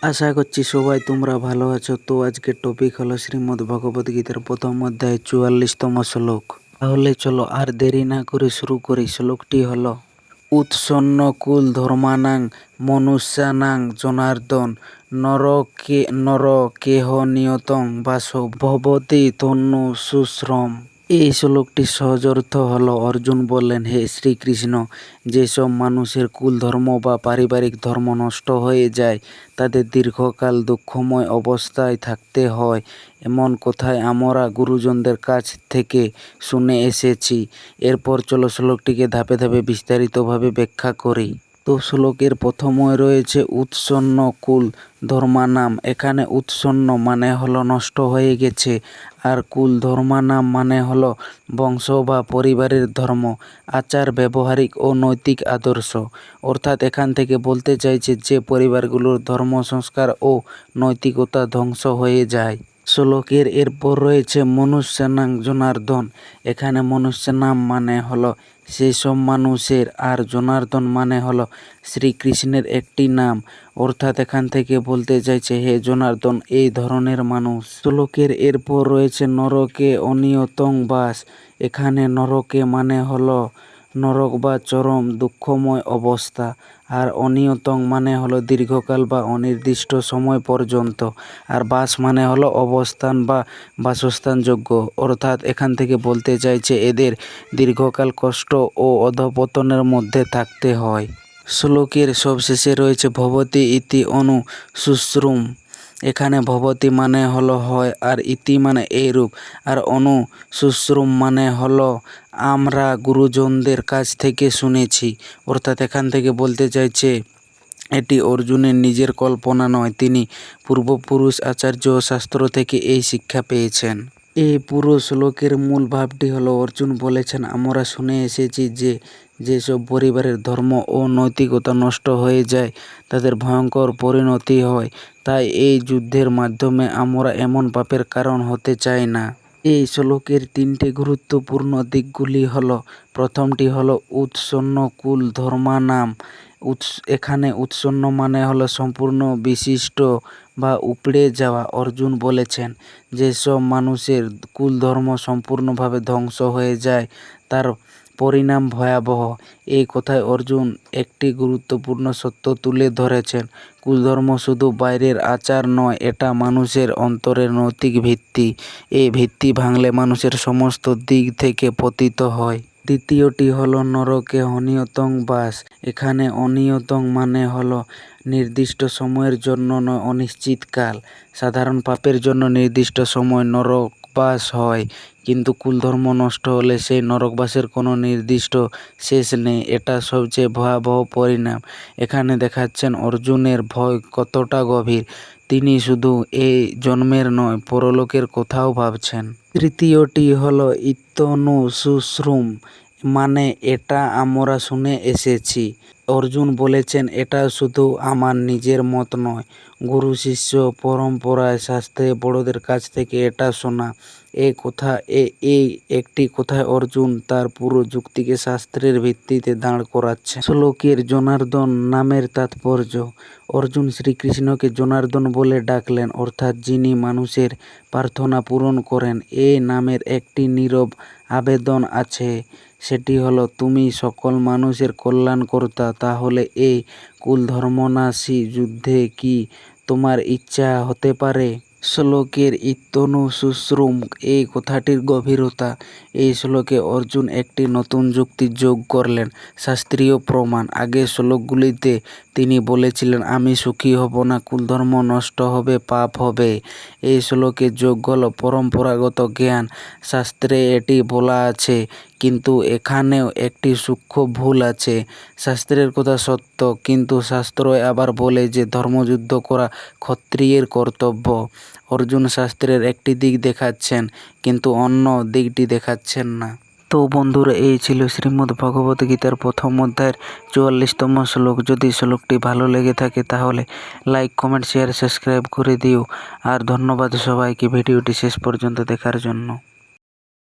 আশা করছি সবাই তোমরা ভালো আছো। তো আজকের টপিক হলো শ্রীমদ্ ভগবদ গীতার প্রথম অধ্যায় 44তম শ্লোক। তাহলে চলো আর দেরি না করে শুরু করি। শ্লোকটি হলো উৎসন্ন কুল ধর্মানাং মনুষ্যানাং জনার্দন নরকেহ নিয়তং বাস ভবতি তন্নু সুশ্রম। এই শ্লোকটির সহজ অর্থ হলো, অর্জুন বললেন, হে শ্রীকৃষ্ণ, যেসব মানুষের কুল ধর্ম বা পারিবারিক ধর্ম নষ্ট হয়ে যায় তাদের দীর্ঘকাল দুঃখময় অবস্থায় থাকতে হয়, এমন কথাই আমরা গুরুজনদের কাছ থেকে শুনে এসেছি। এরপর চলো শ্লোকটিকে ধাপে ধাপে বিস্তারিতভাবে ব্যাখ্যা করি। তো শ্লোকের প্রথমে রয়েছে উৎসন্ন কুল ধর্মানাম। এখানে উৎসন্ন মানে হলো নষ্ট হয়ে গেছে, আর কুল ধর্মানাম মানে হলো বংশ বা পরিবারের ধর্ম, আচার, ব্যবহারিক ও নৈতিক আদর্শ। অর্থাৎ এখান থেকে বলতে চাইছে যে পরিবারগুলোর ধর্ম সংস্কার ও নৈতিকতা ধ্বংস হয়ে যায়। শ্লোকের এরপর রয়েছে মনুষ্যানাং জনার্দন। এখানে মনুষ্যনাম মানে হলো সেই সব মানুষের, আর জনার্দন মানে হলো শ্রীকৃষ্ণের একটি নাম। অর্থাৎ এখান থেকে বলতে চাইছে হে জনার্দন এই ধরনের মানুষ। শ্লোকের এরপর রয়েছে নরকে অনিয়তং বাস। এখানে নরকে মানে হলো নরক বা চরম দুঃখময় অবস্থা, আর অনিয়তং মানে হলো দীর্ঘকাল বা অনির্দিষ্ট সময় পর্যন্ত, আর বাস মানে হলো অবস্থান বা বাসস্থানযোগ্য। অর্থাৎ এখান থেকে বলতে চাইছে এদের দীর্ঘকাল কষ্ট ও অধঃপতনের মধ্যে থাকতে হয়। শ্লোকের সবশেষে রয়েছে ভবতি ইতি অনু শুশ্রুম। এখানে ভবতি মানে হলো হয়, আর ইতি মানে এইরূপ, আর অনু শুশ্রুম মানে হলো আমরা গুরুজনদের কাছ থেকে শুনেছি। অর্থাৎ এখান থেকে বলতে চাইছে এটি অর্জুনের নিজের কল্পনা নয়, তিনি পূর্বপুরুষ, আচার্য ও শাস্ত্র থেকে এই শিক্ষা পেয়েছেন। এই পুরো শ্লোকের মূল ভাবটি হলো, অর্জুন বলেছেন আমরা শুনে এসেছি যে যেসব পরিবারের ধর্ম ও নৈতিকতা নষ্ট হয়ে যায় তাদের ভয়ঙ্কর পরিণতি হয়, তাই এই যুদ্ধের মাধ্যমে আমরা এমন পাপের কারণ হতে চাই না। এই শ্লোকের তিনটে গুরুত্বপূর্ণ দিকগুলি হলো, প্রথমটি হলো উৎসন্ন কুল ধর্মানাম। এখানে উৎসন্ন মানে হলো সম্পূর্ণ বিশিষ্ট বা উপড়ে যাওয়া। অর্জুন বলেছেন যেসব মানুষের কুল ধর্ম সম্পূর্ণভাবে ধ্বংস হয়ে যায় তার পরিণাম ভয়াবহ। এই কথায় অর্জুন একটি গুরুত্বপূর্ণ সত্য তুলে ধরেছেন। কুলধর্ম শুধু বাইরের আচার নয়, এটা মানুষের অন্তরের নৈতিক ভিত্তি। এই ভিত্তি ভাঙলে মানুষের সমস্ত দিক থেকে পতিত হয়। দ্বিতীয়টি হলো নরকে অনিয়তং বাস। এখানে অনিয়তং মানে হলো নির্দিষ্ট সময়ের জন্য নয়, অনিশ্চিতকাল। সাধারণ পাপের জন্য নির্দিষ্ট সময় নরকবাস হয়, কিন্তু কুলধর্ম নষ্ট হলে সেই নরকবাসের কোনো নির্দিষ্ট শেষ নেই। এটা সবচেয়ে ভয়াবহ পরিণাম। এখানে দেখাচ্ছেন অর্জুনের ভয় কতটা গভীর। তিনি শুধু এই জন্মের নয়, পরলোকের কথাও ভাবছেন। তৃতীয়টি হলো ইত্যনু শুশ্রুম, মানে এটা আমরা শুনে এসেছি। অর্জুন বলেছেন এটা শুধু আমার নিজের মত নয়, গুরু শিষ্য পরম্পরায় শাস্ত্রে বড়দের কাছ থেকে এটা শোনা। এই একটি কথায় অর্জুন তার পুরো যুক্তিকে শাস্ত্রের ভিত্তিতে দাঁড় করাচ্ছে। শ্লোকের জনার্দন নামের তাৎপর্য। অর্জুন শ্রীকৃষ্ণকে জনার্দন বলে ডাকলেন, অর্থাৎ যিনি মানুষের প্রার্থনা পূরণ করেন। এই নামের একটি নীরব আবেদন আছে, সেটি হলো তুমি সকল মানুষের কল্যাণকর্তা। তাহলে এই কুলধর্মনাশী যুদ্ধে কি তোমার ইচ্ছা হতে পারে? শ্লোকের ইত্যনু শুশ্রুম এই কথাটির গভীরতা। এই শ্লোকে অর্জুন একটি নতুন যুক্তি যোগ করলেন, শাস্ত্রীয় প্রমাণ। আগের শ্লোকগুলিতে তিনি বলেছিলেন আমি সুখী হব না, কুলধর্ম নষ্ট হবে, পাপ হবে। এই শ্লোকে যোগ হলো পরম্পরাগত জ্ঞান। শাস্ত্রে এটি বলা আছে, কিন্তু এখানেও একটি সূক্ষ্ম ভুল আছে। শাস্ত্রের কথা সত্য, কিন্তু শাস্ত্র আবার বলে যে ধর্মযুদ্ধ করা ক্ষত্রিয়ের কর্তব্য। অর্জুন শাস্ত্রের একটি দিক দেখাচ্ছেন, কিন্তু অন্য দিকটি দেখাচ্ছেন না। তো বন্ধুরা, এই ছিল শ্রীমদ্ ভগবত গীতার প্রথম অধ্যায়ের 44তম শ্লোক। যদি শ্লোকটি ভালো লেগে থাকে তাহলে লাইক, কমেন্ট, শেয়ার, সাবস্ক্রাইব করে দিও। আর ধন্যবাদ সবাইকে ভিডিওটি শেষ পর্যন্ত দেখার জন্য।